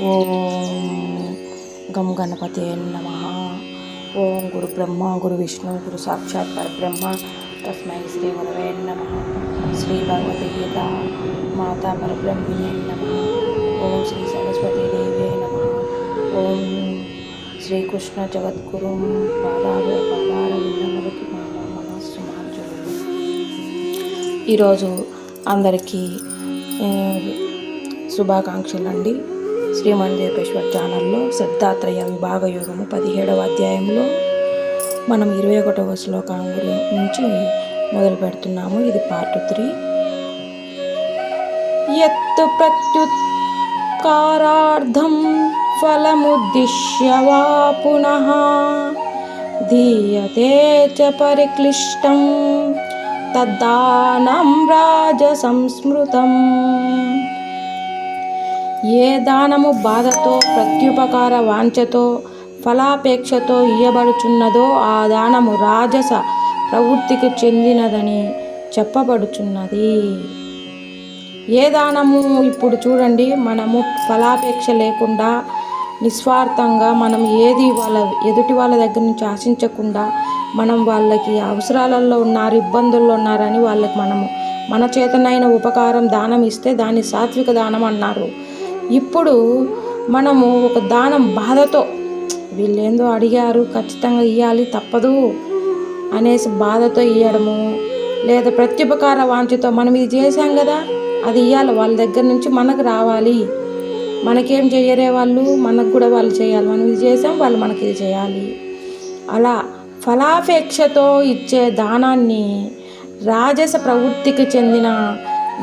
ఓం గం గణపతే నమః. ఓం గురు బ్రహ్మ గురు విష్ణు గురు సాక్షాత్ పరబ్రహ్మ తస్మై శ్రీ గురవే నమః. శ్రీ భగవద్గీత మాతా పరబ్రహ్మణే నమః. ఓం శ్రీ సరస్వతీ దేవే నమః. ఓం శ్రీకృష్ణ జగద్గురు పాదారవిందములకి మనస్సు మార్చులు. ఈరోజు అందరికీ శుభాకాంక్షలు అండి. శ్రీమన్దేపేశ్వర్ ఛానల్లో సిద్ధాత్రయ విభాగ యోగము 17వ అధ్యాయంలో మనం 21వ శ్లోకం నుంచి మొదలు పెడుతున్నాము. ఇది పార్ట్ 3. యత్తు ప్రత్యుత్కారార్థం ఫలముద్దిశ్య వా పునః దీయతే చ పరిక్లిష్టం తద్దానం రాజసంస్మృతం. ఏ దానము బాధతో ప్రత్యుపకార వాంఛతో ఫలాపేక్షతో ఇయ్యబడుచున్నదో ఆ దానము రాజస ప్రవృత్తికి చెందినదని చెప్పబడుచున్నది. ఏ దానము ఇప్పుడు చూడండి, మనము ఫలాపేక్ష లేకుండా నిస్వార్థంగా మనం ఏది ఎదుటి వాళ్ళ దగ్గర నుంచి ఆశించకుండా మనం వాళ్ళకి అవసరాలలో ఉన్నారు, ఇబ్బందుల్లో ఉన్నారని వాళ్ళకి మన చేతనైన ఉపకారం దానం ఇస్తే దాన్ని సాత్విక దానం అన్నారు. ఇప్పుడు మనము ఒక దానం బాధతో, వీళ్ళేందో అడిగారు ఖచ్చితంగా ఇవ్వాలి తప్పదు అనేసి బాధతో ఇవ్వడము, లేదా ప్రత్యుపకార వాంఛతో మనం ఇది చేశాం కదా అది ఇవ్వాలి, వాళ్ళ దగ్గర నుంచి మనకు రావాలి, మనకేం చెయ్యరే వాళ్ళు, మనకు కూడా వాళ్ళు చేయాలి, మనం ఇది చేసాం వాళ్ళు మనకి ఇది చేయాలి, అలా ఫలాపేక్షతో ఇచ్చే దానాన్ని రాజస ప్రవృత్తికి చెందిన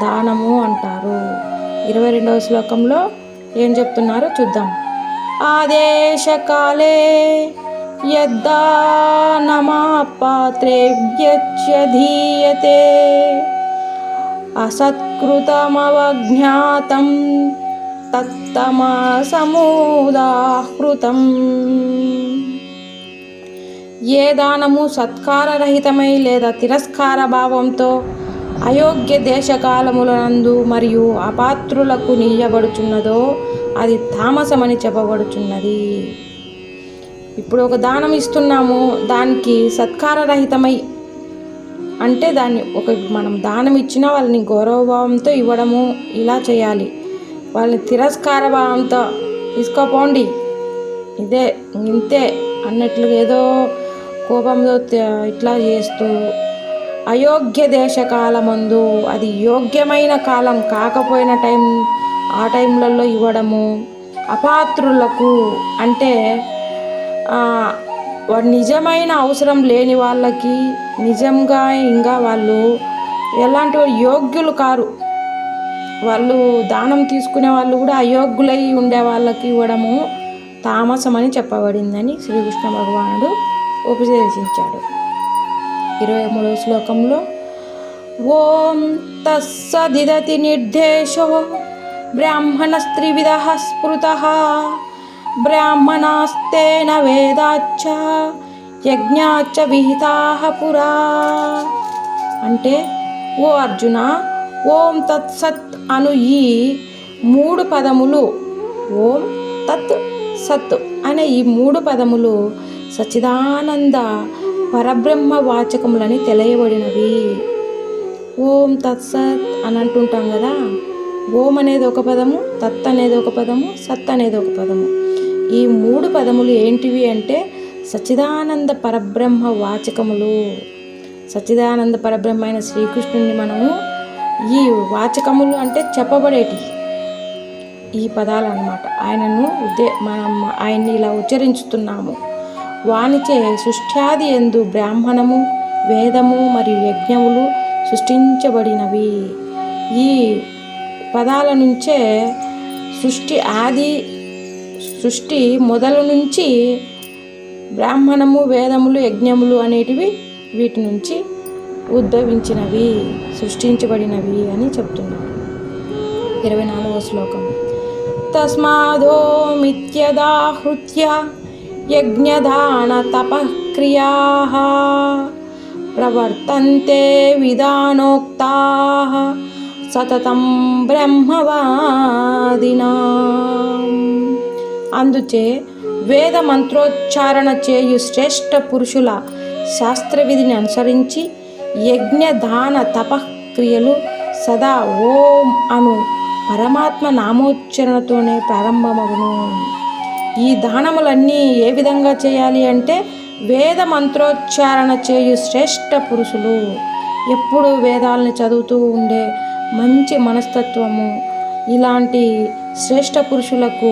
దానము అంటారు. 22వ శ్లోకంలో ఏం చెప్తున్నారో చూద్దాం. ఆదేశకాలే యద్దానమాపాత్రేభ్యచ్యధీయతే అసత్కృతమవజ్ఞాతం తత్తమసముదాహృతం. ఏ దానము సత్కారరహితమై లేదా తిరస్కార భావంతో అయోగ్య దేశకాలములందు మరియు అపాత్రులకు నీయబడుచున్నదో అది తామసమని చెప్పబడుచున్నది. ఇప్పుడు ఒక దానం ఇస్తున్నాము, దానికి సత్కారరహితమై అంటే దాన్ని మనం దానం ఇచ్చినా వాళ్ళని గౌరవభావంతో ఇవ్వడము, ఇలా చేయాలి. వాళ్ళని తిరస్కార భావంతో తీసుకోపోండి ఇదే ఇంతే అన్నట్లుగా ఏదో కోపంతో ఇట్లా చేస్తూ, అయోగ్య దేశకాలమందు అది యోగ్యమైన కాలం కాకపోయిన ఆ టైంలలో ఇవ్వడము, అపాత్రులకు అంటే నిజమైన అవసరం లేని వాళ్ళకి, నిజంగా ఇంకా వాళ్ళు ఎలాంటి యోగ్యులు కారు, వాళ్ళు దానం తీసుకునే వాళ్ళు కూడా అయోగ్యులై ఉండే వాళ్ళకి ఇవ్వడము తామసమని చెప్పబడిందని శ్రీకృష్ణ భగవానుడు ఉపదేశించాడు. 23వ శ్లోకంలో ఓం తస్సదిదతి నిర్దేశో బ్రాహ్మణస్త్రివిధః స్మృతః బ్రాహ్మణాస్తేన వేదాచ్చ యజ్ఞాచ్చ విహితాః పురా. అంటే ఓ అర్జున, ఓం తత్సత్ అను ఈ 3 పదములు, ఓం తత్ సత్ అనే ఈ 3 పదములు సచ్చిదానంద పరబ్రహ్మ వాచకములని తెలియబడినవి. ఓం తత్సత్ అని అంటుంటాం కదా, ఓం అనేది ఒక పదము, తత్ అనేది ఒక పదము, సత్ అనేది ఒక పదము. ఈ 3 పదములు ఏంటివి అంటే సచ్చిదానంద పరబ్రహ్మ వాచకములు. సచ్చిదానంద పరబ్రహ్మ అయిన శ్రీకృష్ణుని మనము ఈ వాచకములు అంటే చెప్పబడేటి ఈ పదాలు అన్నమాట. మనం ఆయన్ని ఇలా ఉచ్చరించుతున్నాము. వానిచే సృష్ట్యాది యందు బ్రాహ్మణము, వేదము మరియు యజ్ఞములు సృష్టించబడినవి. ఈ పదాల నుంచే సృష్టి మొదలు నుంచి బ్రాహ్మణము, వేదములు, యజ్ఞములు అనేటివి వీటి నుంచి ఉద్భవించినవి, సృష్టించబడినవి అని చెప్తున్నారు. 24వ శ్లోకం తస్మాదో మిత్యదాహృత్య యజ్ఞదాన తపఃక్రియాః ప్రవర్తంతే విధానోక్తాః సతతం బ్రహ్మవాదినాం. అందుచే వేద మంత్రోచ్చారణ చేయు శ్రేష్ఠ పురుషుల శాస్త్రవిధిని అనుసరించి యజ్ఞ దాన తపక్రియలు సదా ఓం అను పరమాత్మ నామోచ్చరణతోనే ప్రారంభమగును. ఈ దానములన్నీ ఏ విధంగా చేయాలి అంటే వేద మంత్రోచ్చారణ చేయు శ్రేష్ఠ పురుషులు, ఎప్పుడు వేదాలని చదువుతూ ఉండే మంచి మనస్తత్వము ఇలాంటి శ్రేష్ఠ పురుషులకు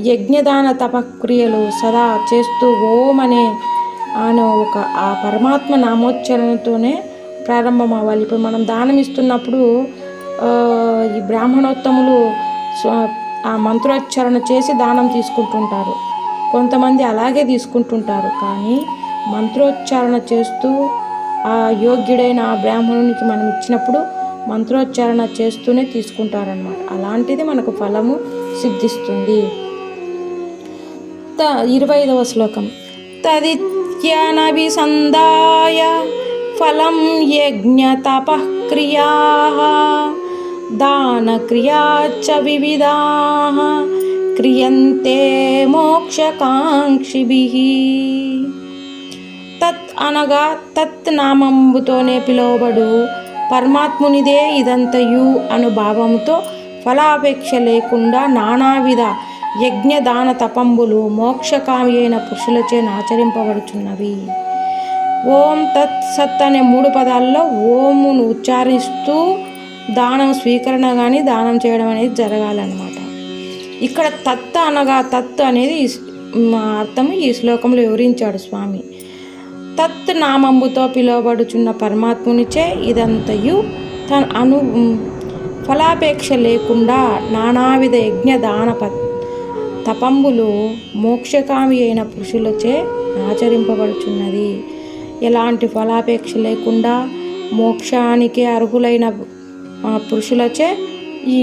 యజ్ఞదాన తపక్రియలు సదా చేస్తూ ఓం అనే ఒక ఆ పరమాత్మ నామోచ్చరణతోనే ప్రారంభం అవ్వాలి. ఇప్పుడు మనం దానం ఇస్తున్నప్పుడు ఈ బ్రాహ్మణోత్తములు ఆ మంత్రోచ్చారణ చేసి దానం తీసుకుంటుంటారు. కొంతమంది అలాగే తీసుకుంటుంటారు. కానీ మంత్రోచ్చారణ చేస్తూ ఆ యోగ్యుడైన ఆ బ్రాహ్మణునికి మనం ఇచ్చినప్పుడు మంత్రోచ్చారణ చేస్తూనే తీసుకుంటారన్నమాట. అలాంటిది మనకు ఫలము సిద్ధిస్తుంది. 25వ శ్లోకం. తదిత్యనభిసందాయ ఫలం యజ్ఞ తపః క్రియాః దానక్రియాశ్చ వివిధాః క్రియంతే మోక్షకాంక్షిభిః. తత్ అనగా తత్ నామంబుతోనే పిలువబడు పరమాత్మునిదే ఇదంతయు అను భావంతో ఫలాపేక్ష లేకుండా నానావిధ యజ్ఞదాన తపంబులు మోక్షకామి అయిన పురుషులచే ఆచరింపబడుచున్నవి. ఓం తత్ సత్ అనే 3 పదాల్లో ఓమును ఉచ్చారిస్తూ దానం స్వీకరణ కానీ దానం చేయడం అనేది జరగాలన్నమాట. ఇక్కడ తత్ అనగా తత్ అనేది అర్థము ఈ శ్లోకంలో వివరించాడు స్వామి. తత్ నామంబుతో పిలువబడుచున్న పరమాత్మునిచే ఇదంతయు ఫలాపేక్ష లేకుండా నానావిధ యజ్ఞదాన తపంబులు మోక్షకామి అయిన పురుషులచే ఆచరింపబడుచున్నది. ఎలాంటి ఫలాపేక్ష లేకుండా మోక్షానికి అర్హులైన పురుషులచే ఈ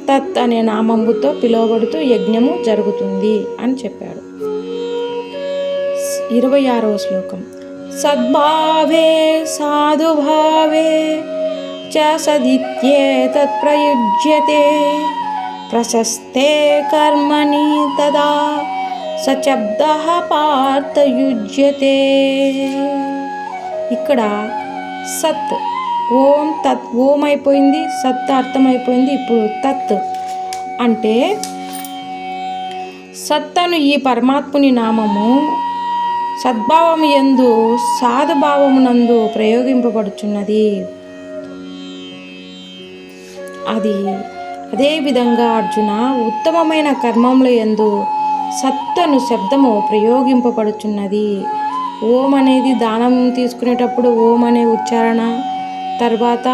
తత్ అనే నామంబుతో పిలువబడుతూ యజ్ఞము జరుగుతుంది అని చెప్పాడు. 26వ శ్లోకం. సద్భావే సాధుభావే చ సదిత్యేతత్ ప్రయుజ్యతే ప్రశస్తే కర్మణి తదా సశబ్దః పార్థయుజ్యతే. ఇక్కడ సత్ ఓం తత్ ఓం అయిపోయింది, సత్ అర్థమైపోయింది. ఇప్పుడు తత్ అంటే సత్తను ఈ పరమాత్ముని నామము సద్భావము యందు సాధుభావమునందు ప్రయోగింపబడుచున్నది. అదేవిధంగా అర్జున ఉత్తమమైన కర్మముల యందు సత్తను శబ్దము ప్రయోగింపబడుచున్నది. ఓం అనేది దానం తీసుకునేటప్పుడు ఓం అనే ఉచ్చారణ, తర్వాత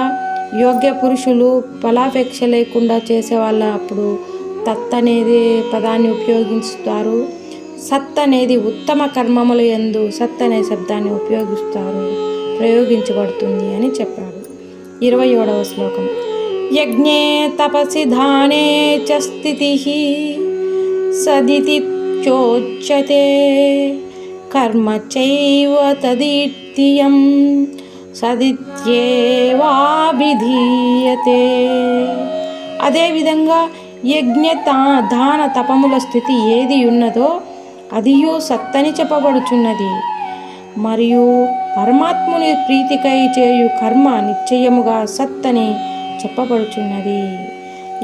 యోగ్య పురుషులు ఫలాపేక్ష లేకుండా చేసేవాళ్ళ అప్పుడు తత్ అనేది పదాన్ని ఉపయోగిస్తారు. సత్ అనేది ఉత్తమ కర్మముల యందు సత్ అనే శబ్దాన్ని ప్రయోగించబడుతుంది అని చెప్పాడు. 27వ శ్లోకం. యజ్ఞే తపసి దానే చ స్థితిః సదిత్యుచ్యతే కర్మ చైవ తదిత్యం సదిత్యేవాభిధీయతే. అదేవిధంగా యజ్ఞ దాన తపముల స్థితి ఏది ఉన్నదో అదియు సత్తని చెప్పబడుచున్నది. మరియు పరమాత్ముని ప్రీతికై చేయు కర్మ నిశ్చయముగా సత్తని చెప్పబడుచున్నది.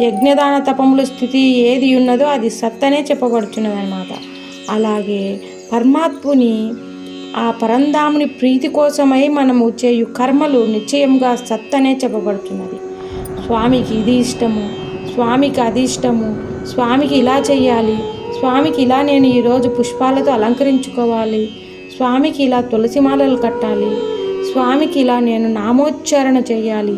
యజ్ఞదాన తపముల స్థితి ఏది ఉన్నదో అది సత్తనే చెప్పబడుచున్నది అన్నమాట. అలాగే పరమాత్ముని ఆ పరంధాముని ప్రీతి కోసమై మనము చేయు కర్మలు నిశ్చయంగా సత్తనే చెప్పబడుతున్నది. స్వామికి ఇది ఇష్టము, స్వామికి అది ఇష్టము, స్వామికి ఇలా చెయ్యాలి, స్వామికి ఇలా నేను ఈరోజు పుష్పాలతో అలంకరించుకోవాలి, స్వామికి ఇలా తులసిమాలలు కట్టాలి, స్వామికి ఇలా నేను నామోచ్చారణ చేయాలి,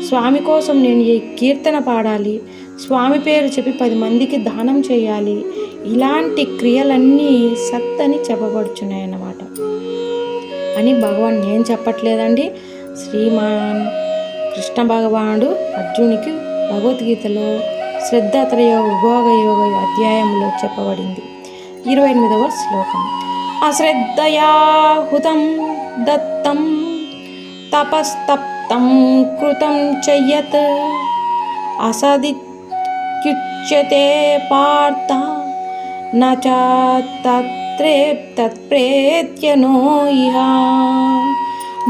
స్వామి కోసం నేను ఈ కీర్తన పాడాలి, స్వామి పేరు చెప్పి 10 మందికి దానం చేయాలి. ఇలాంటి క్రియలన్నీ సత్తని చెప్పబడుచున్నాయి అన్నమాట. అని భగవాన్ నేను చెప్పట్లేదండి, శ్రీమాన్ కృష్ణ భగవానుడు అర్జునికి భగవద్గీతలో శ్రద్ధాత్రయ విభోగ యోగ అధ్యాయంలో చెప్పబడింది. 28వ శ్లోకం. అశ్రద్ధయా హుతం దత్తం తపస్తప్తం కృతం చయత్ అసదిత్యుచ్యతే పార్థ నచ తత్ప్రేత్యనో ఇహ.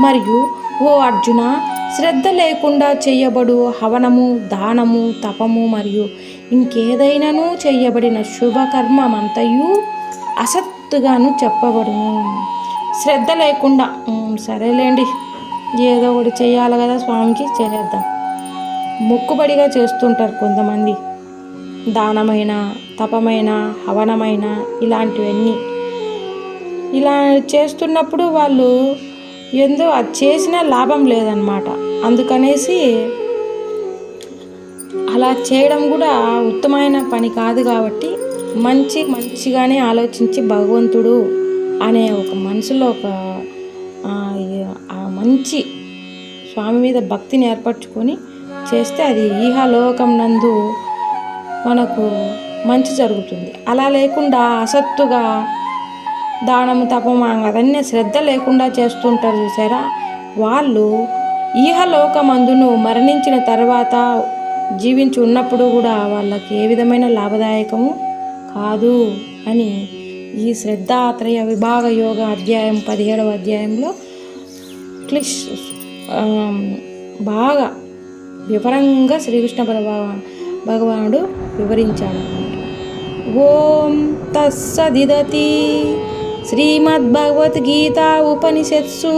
మరియు ఓ అర్జున, శ్రద్ధ లేకుండా చేయబడు హవనము, దానము, తపము మరియు ఇంకేదైనాను చేయబడిన శుభకర్మమంతయు అసత్తుగాను చెప్పబడును. శ్రద్ధ లేకుండా సరేలేండి, ఏదో ఒకటి చేయాలి కదా స్వామికి, చేసేద్దాం, మొక్కుబడిగా చేస్తుంటారు కొంతమంది. దానమైన, తపమైన, హవనమైన ఇలాంటివన్నీ ఇలా చేస్తున్నప్పుడు వాళ్ళు ఏందో అది చేసినా లాభం లేదనమాట. అందుకనేసి అలా చేయడం కూడా ఉత్తమమైన పని కాదు. కాబట్టి మంచిగానే ఆలోచించి భగవంతుడు అనే ఒక మనసులో ఒక మంచి స్వామి మీద భక్తిని ఏర్పరచుకొని చేస్తే అది ఈహలోకం నందు మనకు మంచి జరుగుతుంది. అలా లేకుండా అసత్తుగా దానము, తపము అవన్నీ శ్రద్ధ లేకుండా చేస్తుంటారు చూసారా, వాళ్ళు ఈహలోకమందును మరణించిన తర్వాత జీవించి ఉన్నప్పుడు కూడా వాళ్ళకి ఏ విధమైన లాభదాయకము కాదు అని ఈ శ్రద్ధాత్రయ విభాగ యోగ అధ్యాయం 17వ అధ్యాయంలో బాగా వివరంగా శ్రీకృష్ణ భగవానుడు వివరించాడు. ఓం తస్సదితి శ్రీమద్భగవద్గీతా ఉపనిషత్సు